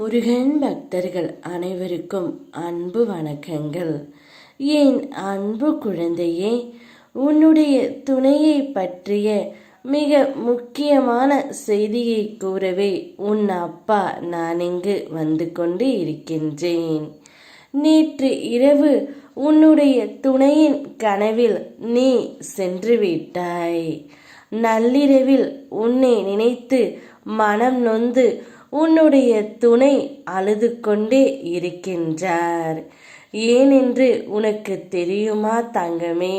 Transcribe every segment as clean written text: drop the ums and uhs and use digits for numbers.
முருகன் பக்தர்கள் அனைவருக்கும் அன்பு வணக்கங்கள். என் அன்பு குழந்தையே, உன்னுடைய துணையை பற்றிய மிக முக்கியமான செய்தியை கூறவே உன் அப்பா நான் இங்கு வந்து கொண்டு இருக்கின்றேன். நேற்று இரவு உன்னுடைய துணையின் கனவில் நீ சென்று விட்டாய். நள்ளிரவில் உன்னை நினைத்து மனம் நொந்து உன்னுடைய துணை அழுது கொண்டே இருக்கின்றார். ஏனென்று உனக்கு தெரியுமா தங்கமே?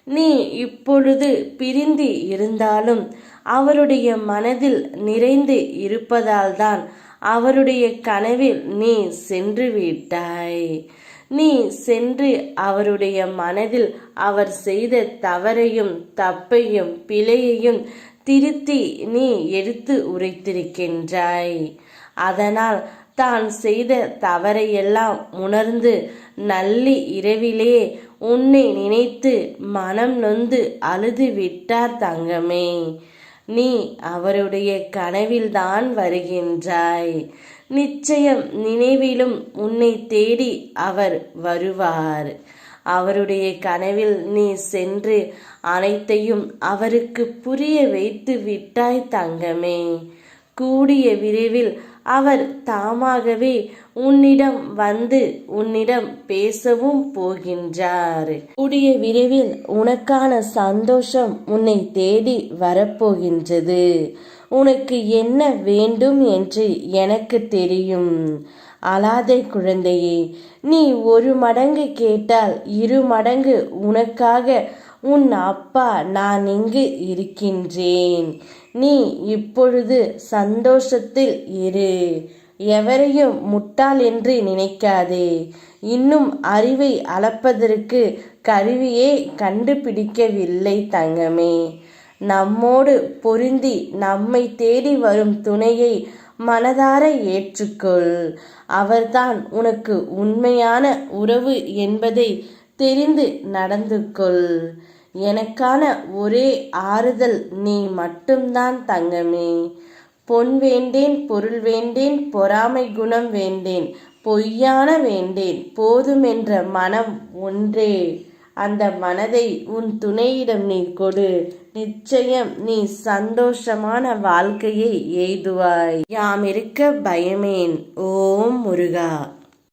நீ இப்பொழுது பிரிந்து இருந்தாலும் அவருடைய மனதில் நிறைந்து இருப்பதால்தான் அவருடைய கனவில் நீ சென்று விட்டாய். நீ சென்று அவருடைய மனதில் அவர் செய்த தவறையும் தப்பையும் பிழையையும் திருத்தி நீ எடுத்து உரைத்திருக்கின்றாய். அதனால் தான் செய்த தவறையெல்லாம் உணர்ந்து நல்லி இரவிலே உன்னை நினைத்து மனம் நொந்து அழுது விட்டார் தங்கமே. நீ அவருடைய கனவில்தான் வருகின்றாய். நிச்சயம் நினைவிலும் உன்னை தேடி அவர் வருவார். அவருடைய கனவில் நீ சென்று அனைத்தையும் அவருக்கு புரிய வைத்து விட்டாய் தங்கமே. கூடிய விரைவில் அவர் தாமாகவே உன்னிடம் வந்து உன்னிடம் பேசவும் போகின்றார். கூடிய விரைவில் உனக்கான சந்தோஷம் உன்னை தேடி வரப்போகின்றது. உனக்கு என்ன வேண்டும் என்று எனக்கு தெரியும். அழாதே குழந்தையே, நீ 1 மடங்கு கேட்டால் 2 மடங்கு உனக்காக உன் அப்பா நான் இங்கு இருக்கின்றேன். நீ இப்பொழுது சந்தோஷத்தில் இரு. எவரையும் முட்டாள் என்று நினைக்காதே. இன்னும் அறிவை அளப்பதற்கு கருவியே கண்டுபிடிக்கவில்லை தங்கமே. நம்மோடு பொருந்தி நம்மை தேடி வரும் துணையை மனதார ஏற்றுக்கொள். அவர்தான் உனக்கு உண்மையான உறவு என்பதை தெரிந்து நடந்து கொள். எனக்கான ஒரே ஆறுதல் நீ மட்டும்தான் தங்கமே. பொன் வேண்டேன், பொருள் வேண்டேன், பொறாமை குணம் வேண்டேன், பொய்யான வேண்டேன், போதுமென்ற மனம் ஒன்றே. அந்த மனதை உன் துணையிடம் நீ கொடு. நிச்சயம் நீ சந்தோஷமான வாழ்க்கையை எய்துவாய். யாம் இருக்க பயமேன். ஓம் முருகா.